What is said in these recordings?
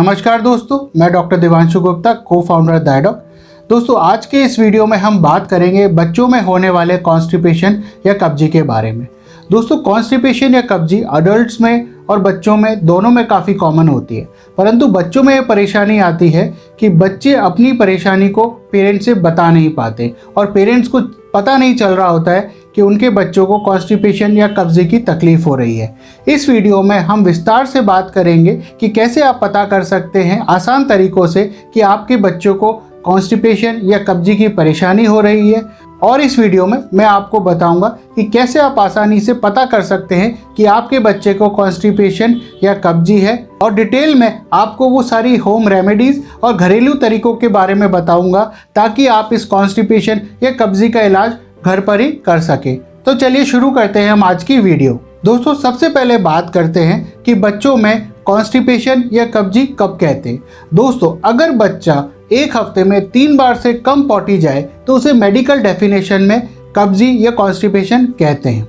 नमस्कार दोस्तों, मैं डॉक्टर देवांशु गुप्ता, को फाउंडर डायडॉक। दोस्तों, आज के इस वीडियो में हम बात करेंगे बच्चों में होने वाले कॉन्स्टिपेशन या कब्जी के बारे में। दोस्तों, कॉन्स्टिपेशन या कब्जी अडल्ट्स में और बच्चों में दोनों में काफ़ी कॉमन होती है, परंतु बच्चों में ये परेशानी आती है कि बच्चे अपनी परेशानी को पेरेंट्स से बता नहीं पाते और पेरेंट्स को पता नहीं चल रहा होता है कि उनके बच्चों को कॉन्स्टिपेशन या कब्जे की तकलीफ हो रही है। इस वीडियो में हम विस्तार से बात करेंगे कि कैसे आप पता कर सकते हैं आसान तरीकों से कि आपके बच्चों को कॉन्स्टिपेशन या कब्जे की परेशानी हो रही है, और इस वीडियो में मैं आपको बताऊंगा कि कैसे आप आसानी से पता कर सकते हैं कि आपके बच्चे को कॉन्स्टिपेशन या कब्जी है, और डिटेल में आपको वो सारी होम रेमेडीज़ और घरेलू तरीकों के बारे में बताऊंगा ताकि आप इस कॉन्स्टिपेशन या कब्जी का इलाज घर पर ही कर सके। तो चलिए शुरू करते हैं हम आज की वीडियो। दोस्तों, सबसे पहले बात करते हैं कि बच्चों में कॉन्स्टिपेशन या कब्जी कब कहते हैं। दोस्तों, अगर बच्चा एक हफ्ते में 3 बार से कम पॉटी जाए तो उसे मेडिकल डेफिनेशन में कब्जी या कॉन्स्टिपेशन कहते हैं।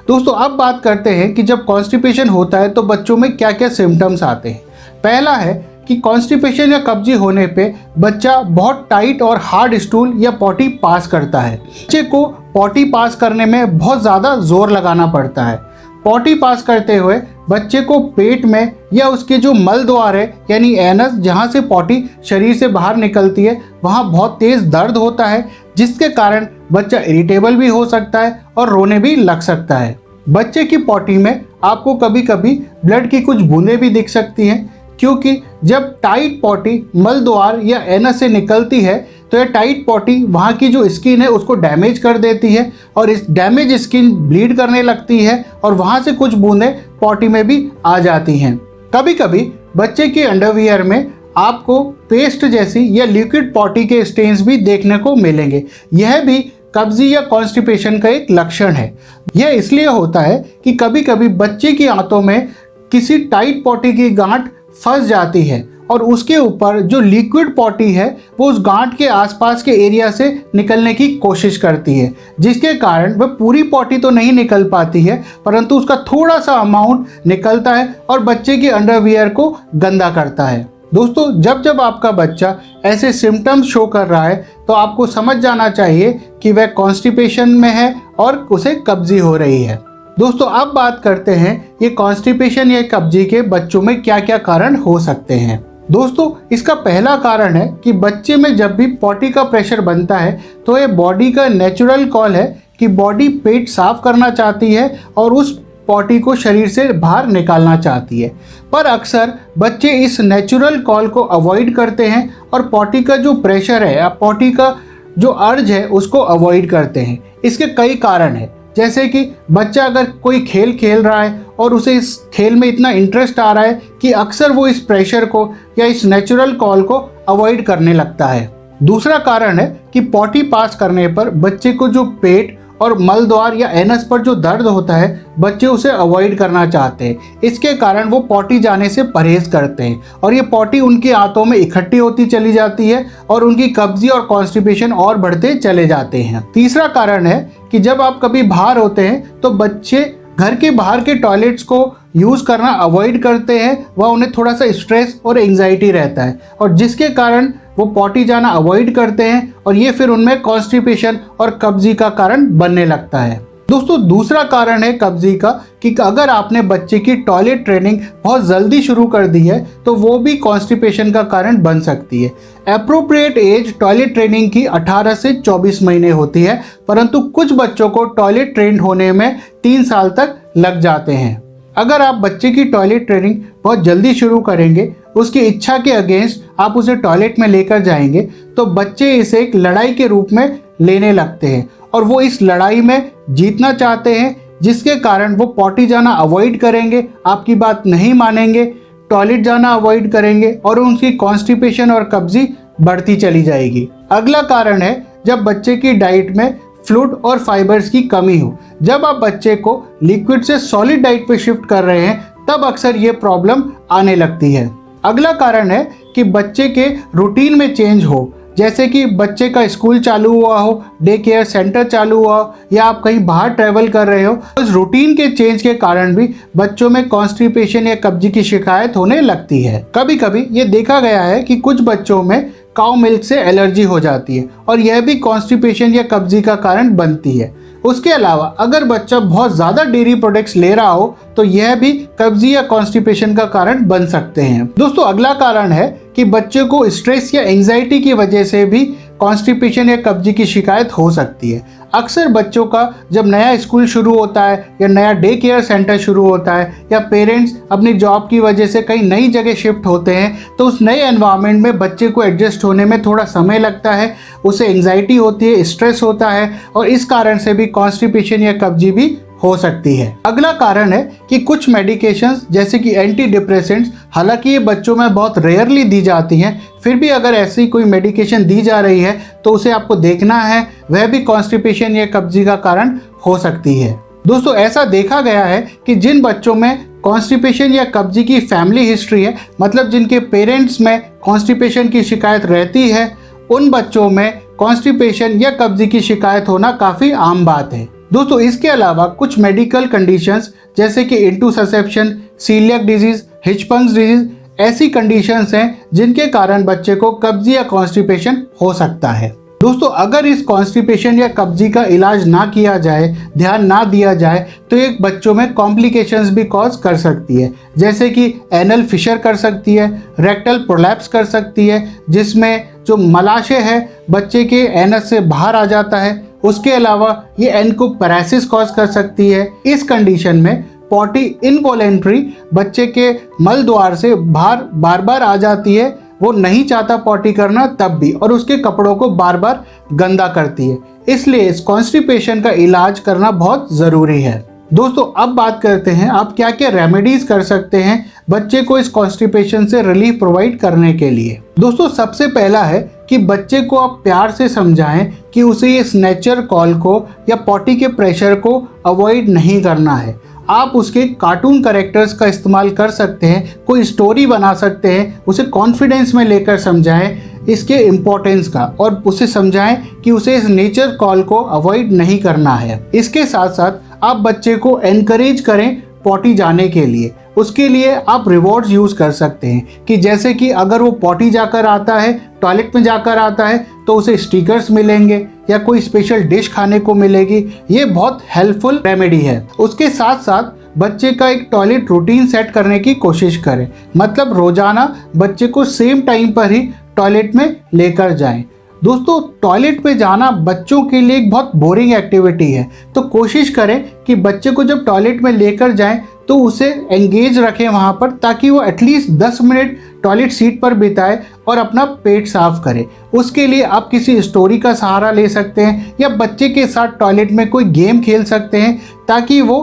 दोस्तों, अब बात करते हैं कि जब कॉन्स्टिपेशन होता है तो बच्चों में क्या क्या सिम्टम्स आते हैं। पहला है कि कॉन्स्टिपेशन या कब्जी होने पे बच्चा बहुत टाइट और हार्ड स्टूल या पॉटी पास करता है। बच्चे को पॉटी पास करने में बहुत ज़्यादा जोर लगाना पड़ता है। पॉटी पास करते हुए बच्चे को पेट में या उसके जो मल द्वार है यानी एनस, जहाँ से पॉटी शरीर से बाहर निकलती है, वहाँ बहुत तेज़ दर्द होता है, जिसके कारण बच्चा इरिटेबल भी हो सकता है और रोने भी लग सकता है। बच्चे की पॉटी में आपको कभी कभी ब्लड की कुछ बूंदें भी दिख सकती हैं, क्योंकि जब टाइट पॉटी मल द्वार या एनस से निकलती है तो यह टाइट पॉटी वहाँ की जो स्किन है उसको डैमेज कर देती है और इस डैमेज स्किन ब्लीड करने लगती है और वहाँ से कुछ बूंदें पॉटी में भी आ जाती हैं। कभी कभी बच्चे के अंडरवियर में आपको पेस्ट जैसी या लिक्विड पॉटी के स्टेन्स भी देखने को मिलेंगे। यह भी कब्जी या कॉन्स्टिपेशन का एक लक्षण है। यह इसलिए होता है कि कभी कभी बच्चे की आंतों में किसी टाइट पॉटी की गांठ फंस जाती है और उसके ऊपर जो लिक्विड पॉटी है वो उस गांठ के आसपास के एरिया से निकलने की कोशिश करती है, जिसके कारण वह पूरी पॉटी तो नहीं निकल पाती है परंतु उसका थोड़ा सा अमाउंट निकलता है और बच्चे के अंडरवियर को गंदा करता है। दोस्तों, जब जब आपका बच्चा ऐसे सिम्टम्स शो कर रहा है तो आपको समझ जाना चाहिए कि वह कॉन्स्टिपेशन में है और उसे कब्जी हो रही है। दोस्तों, अब बात करते हैं ये कॉन्स्टिपेशन या कब्जी के बच्चों में क्या क्या कारण हो सकते हैं। दोस्तों, इसका पहला कारण है कि बच्चे में जब भी पॉटी का प्रेशर बनता है तो ये बॉडी का नेचुरल कॉल है कि बॉडी पेट साफ करना चाहती है और उस पॉटी को शरीर से बाहर निकालना चाहती है, पर अक्सर बच्चे इस नेचुरल कॉल को अवॉइड करते हैं और पॉटी का जो प्रेशर है या पॉटी का जो अर्ज है उसको अवॉइड करते हैं। इसके कई कारण हैं, जैसे कि बच्चा अगर कोई खेल खेल रहा है और उसे इस खेल में इतना इंटरेस्ट आ रहा है कि अक्सर वो इस प्रेशर को या इस नेचुरल कॉल को अवॉइड करने लगता है। दूसरा कारण है कि पॉटी पास करने पर बच्चे को जो पेट और मल द्वार या एनस पर जो दर्द होता है बच्चे उसे अवॉइड करना चाहते हैं। इसके कारण वो पॉटी जाने से परहेज करते हैं और ये पॉटी उनकी आंतों में इकट्ठी होती चली जाती है और उनकी कब्जी और कॉन्स्टिपेशन और बढ़ते चले जाते हैं। तीसरा कारण है कि जब आप कभी बाहर होते हैं तो बच्चे घर के बाहर के टॉयलेट्स को यूज़ करना अवॉइड करते हैं। वह उन्हें थोड़ा सा स्ट्रेस और एंजाइटी रहता है और जिसके कारण वो पॉटी जाना अवॉइड करते हैं और ये फिर उनमें कॉन्स्टिपेशन और कब्जी का कारण बनने लगता है। दोस्तों, दूसरा कारण है कब्जी का कि अगर आपने बच्चे की टॉयलेट ट्रेनिंग बहुत जल्दी शुरू कर दी है तो वो भी कॉन्स्टिपेशन का कारण बन सकती है। एप्रोप्रिएट एज टॉयलेट ट्रेनिंग की 18 से 24 महीने होती है, परंतु कुछ बच्चों को टॉयलेट ट्रेंड होने में 3 साल तक लग जाते हैं। अगर आप बच्चे की टॉयलेट ट्रेनिंग बहुत जल्दी शुरू करेंगे, उसकी इच्छा के अगेंस्ट आप उसे टॉयलेट में लेकर जाएंगे तो बच्चे इसे एक लड़ाई के रूप में लेने लगते हैं और वो इस लड़ाई में जीतना चाहते हैं, जिसके कारण वो पॉटी जाना अवॉइड करेंगे, आपकी बात नहीं मानेंगे, टॉयलेट जाना अवॉइड करेंगे और उनकी कॉन्स्टिपेशन और कब्जी बढ़ती चली जाएगी। अगला कारण है जब बच्चे की डाइट में फ्लूइड और फाइबर्स की कमी हो। जब आप बच्चे को लिक्विड से सॉलिड डाइट पे शिफ्ट कर रहे हैं तब अक्सर ये प्रॉब्लम आने लगती है। अगला कारण है कि बच्चे के रूटीन में चेंज हो। जैसे कि बच्चे का स्कूल चालू हुआ हो, डे केयर सेंटर चालू हुआ हो, या आप कहीं बाहर ट्रैवल कर रहे हो, तो इस रूटीन के चेंज के कारण भी बच्चों में कॉन्स्टिपेशन या कब्जी की शिकायत होने लगती है। कभी कभी ये देखा गया है कि कुछ बच्चों में काउ मिल्क से एलर्जी हो जाती है और यह भी कॉन्स्टिपेशन या कब्जी का कारण बनती है। उसके अलावा अगर बच्चा बहुत ज़्यादा डेयरी प्रोडक्ट्स ले रहा हो तो यह भी कब्जी या कॉन्स्टिपेशन का कारण बन सकते हैं। दोस्तों, अगला कारण है कि बच्चे को स्ट्रेस या एंजाइटी की वजह से भी कॉन्स्टिपेशन या कब्जी की शिकायत हो सकती है। अक्सर बच्चों का जब नया स्कूल शुरू होता है या नया डे केयर सेंटर शुरू होता है या पेरेंट्स अपनी जॉब की वजह से कहीं नई जगह शिफ्ट होते हैं, तो उस नए एनवायरनमेंट में बच्चे को एडजस्ट होने में थोड़ा समय लगता है, उसे एंजाइटी होती है, स्ट्रेस होता है और इस कारण से भी कॉन्स्टिपेशन या कब्जी भी हो सकती है। अगला कारण है कि कुछ मेडिकेशंस जैसे कि एंटी डिप्रेसेंट्स, हालांकि ये बच्चों में बहुत रेयरली दी जाती हैं, फिर भी अगर ऐसी कोई मेडिकेशन दी जा रही है तो उसे आपको देखना है, वह भी कॉन्स्टिपेशन या कब्जी का कारण हो सकती है। दोस्तों, ऐसा देखा गया है कि जिन बच्चों में कॉन्स्टिपेशन या कब्जी की फैमिली हिस्ट्री है, मतलब जिनके पेरेंट्स में कॉन्स्टिपेशन की शिकायत रहती है, उन बच्चों में कॉन्स्टिपेशन या कब्जी की शिकायत होना काफ़ी आम बात है। दोस्तों, इसके अलावा कुछ मेडिकल कंडीशंस जैसे कि इंटुससेप्शन, सीलियक डिजीज, हिचपंक्स डिजीज ऐसी कंडीशंस हैं जिनके कारण बच्चे को कब्जी या कॉन्स्टिपेशन हो सकता है। दोस्तों, अगर इस कॉन्स्टिपेशन या कब्जी का इलाज ना किया जाए, ध्यान ना दिया जाए, तो एक बच्चों में कॉम्प्लिकेशंस भी कॉज कर सकती है, जैसे कि एनल फिशर कर सकती है, रेक्टल प्रोलैप्स कर सकती है, जिसमें जो मलाशय है बच्चे के एनस से बाहर आ जाता है। उसके अलावा ये एनकोपैरेसिस कॉज कर सकती है। इस कंडीशन में पॉटी इनवॉलेंट्री बच्चे के मल द्वार से बाहर बार बार आ जाती है, वो नहीं चाहता पॉटी करना तब भी, और उसके कपड़ों को बार बार गंदा करती है। इसलिए इस कॉन्स्टिपेशन का इलाज करना बहुत ज़रूरी है। दोस्तों, अब बात करते हैं आप क्या क्या रेमेडीज कर सकते हैं बच्चे को इस कॉन्स्टिपेशन से रिलीफ प्रोवाइड करने के लिए। दोस्तों, सबसे पहला है कि बच्चे को आप प्यार से समझाएं कि उसे ये स्नैचर कॉल को या पॉटी के प्रेशर को अवॉइड नहीं करना है। आप उसके कार्टून कैरेक्टर्स का इस्तेमाल कर सकते हैं, कोई स्टोरी बना सकते हैं, उसे कॉन्फिडेंस में लेकर समझाएं इसके इम्पोर्टेंस का, और उसे समझाएं कि उसे इस नेचर कॉल को अवॉइड नहीं करना है। इसके साथ साथ आप बच्चे को एनकरेज करें पॉटी जाने के लिए। उसके लिए आप रिवॉर्ड्स यूज़ कर सकते हैं कि जैसे कि अगर वो पॉटी जाकर आता है, टॉयलेट में जाकर आता है, तो उसे स्टिकर्स मिलेंगे या कोई स्पेशल डिश खाने को मिलेगी। ये बहुत हेल्पफुल रेमेडी है। उसके साथ साथ बच्चे का एक टॉयलेट रूटीन सेट करने की कोशिश करें, मतलब रोजाना बच्चे को सेम टाइम पर ही टॉयलेट में लेकर जाएं। दोस्तों, टॉयलेट में जाना बच्चों के लिए एक बहुत बोरिंग एक्टिविटी है, तो कोशिश करें कि बच्चे को जब टॉयलेट में लेकर जाएं तो उसे एंगेज रखें वहाँ पर, ताकि वो एटलीस्ट 10 मिनट टॉयलेट सीट पर बिताए और अपना पेट साफ करे। उसके लिए आप किसी स्टोरी का सहारा ले सकते हैं या बच्चे के साथ टॉयलेट में कोई गेम खेल सकते हैं, ताकि वो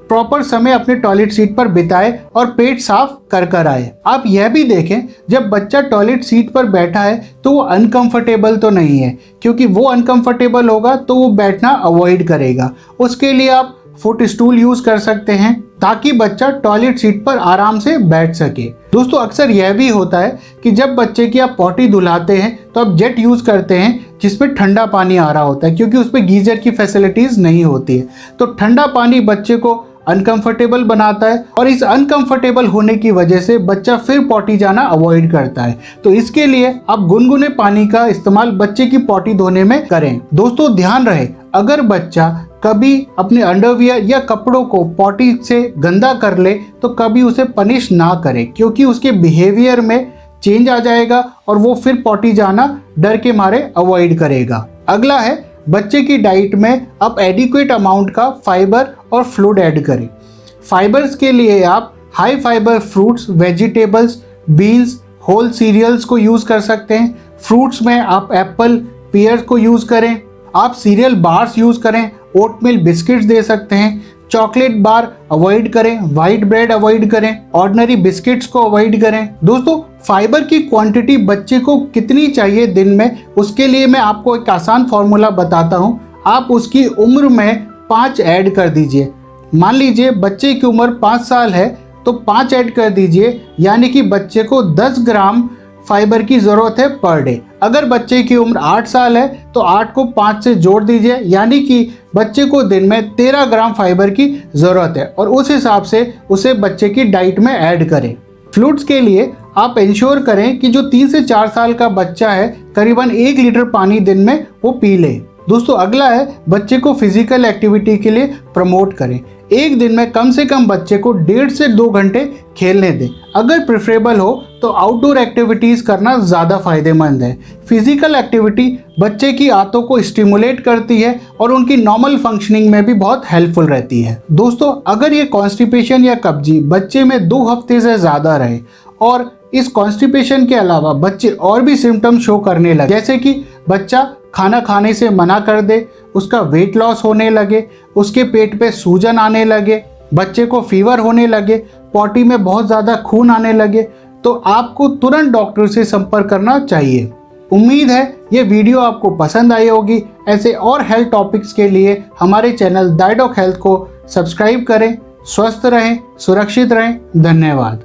प्रॉपर समय अपने टॉयलेट सीट पर बिताए और पेट साफ कर कर आए। आप यह भी देखें, जब बच्चा टॉयलेट सीट पर बैठा है तो वो अनकंफर्टेबल तो नहीं है, क्योंकि वो अनकंफर्टेबल होगा तो वो बैठना अवॉइड करेगा। उसके लिए आप फुट स्टूल यूज कर सकते हैं ताकि बच्चा टॉयलेट सीट पर आराम से बैठ सके। दोस्तों, अक्सर यह भी होता है कि जब बच्चे की आप पॉटी धुलाते हैं तो आप जेट यूज करते हैं जिसमें ठंडा पानी आ रहा होता है, क्योंकि उस पर गीजर की फैसिलिटीज नहीं होती है। तो ठंडा पानी बच्चे को अनकंफर्टेबल बनाता है और इस अनकंफर्टेबल होने की वजह से बच्चा फिर पॉटी जाना अवॉइड करता है। तो इसके लिए आप गुनगुने पानी का इस्तेमाल बच्चे की पॉटी धोने में करें। दोस्तों, ध्यान रहे, अगर बच्चा कभी अपने अंडरवियर या कपड़ों को पॉटी से गंदा कर ले तो कभी उसे पनिश ना करें, क्योंकि उसके बिहेवियर में चेंज आ जाएगा और वो फिर पॉटी जाना डर के मारे अवॉइड करेगा। अगला है, बच्चे की डाइट में आप एडिक्वेट अमाउंट का फाइबर और फ्लूइड ऐड करें। फाइबर्स के लिए आप high fibre fruits, vegetables, beans, whole cereals को यूज़ कर सकते हैं। फ्रूट्स में आप एप्पल, पियर को यूज़ करें। आप सीरियल बार्स यूज़ करें, ओटमील बिस्किट्स दे सकते हैं। चॉकलेट बार अवॉइड करें, वाइट ब्रेड अवॉइड करें, ऑर्डिनरी बिस्किट्स को अवॉइड करें। दोस्तों, फाइबर की क्वांटिटी बच्चे को कितनी चाहिए दिन में, उसके लिए मैं आपको एक आसान फॉर्मूला बताता हूं। आप उसकी उम्र में 5 ऐड कर दीजिए। मान लीजिए बच्चे की उम्र 5 साल है तो 5 ऐड कर दीजिए, यानी कि बच्चे को 10 ग्राम फाइबर की ज़रूरत है पर डे। अगर बच्चे की उम्र 8 साल है तो 8 को 5 से जोड़ दीजिए, यानी कि बच्चे को दिन में 13 ग्राम फाइबर की ज़रूरत है और उस हिसाब से उसे बच्चे की डाइट में ऐड करें। फ्लूइड्स के लिए आप इंश्योर करें कि जो 3 से 4 साल का बच्चा है करीबन 1 लीटर पानी दिन में वो पी ले। दोस्तों अगला है बच्चे को फिजिकल एक्टिविटी के लिए प्रमोट करें। एक दिन में कम से कम बच्चे को 1.5 से 2 घंटे खेलने दें। अगर प्रेफरेबल हो तो आउटडोर एक्टिविटीज़ करना ज़्यादा फायदेमंद है। फिजिकल एक्टिविटी बच्चे की आंतों को स्टिमुलेट करती है और उनकी नॉर्मल फंक्शनिंग में भी बहुत हेल्पफुल रहती है। दोस्तों अगर ये कॉन्स्टिपेशन या कब्जी बच्चे में 2 हफ्ते से ज़्यादा रहे और इस कॉन्स्टिपेशन के अलावा बच्चे और भी सिम्टम शो करने लगे, जैसे कि बच्चा खाना खाने से मना कर दे, उसका वेट लॉस होने लगे, उसके पेट पे सूजन आने लगे, बच्चे को फीवर होने लगे, पॉटी में बहुत ज़्यादा खून आने लगे, तो आपको तुरंत डॉक्टर से संपर्क करना चाहिए। उम्मीद है ये वीडियो आपको पसंद आई होगी। ऐसे और हेल्थ टॉपिक्स के लिए हमारे चैनल डाइडॉक हेल्थ को सब्सक्राइब करें। स्वस्थ रहें, सुरक्षित रहें। धन्यवाद।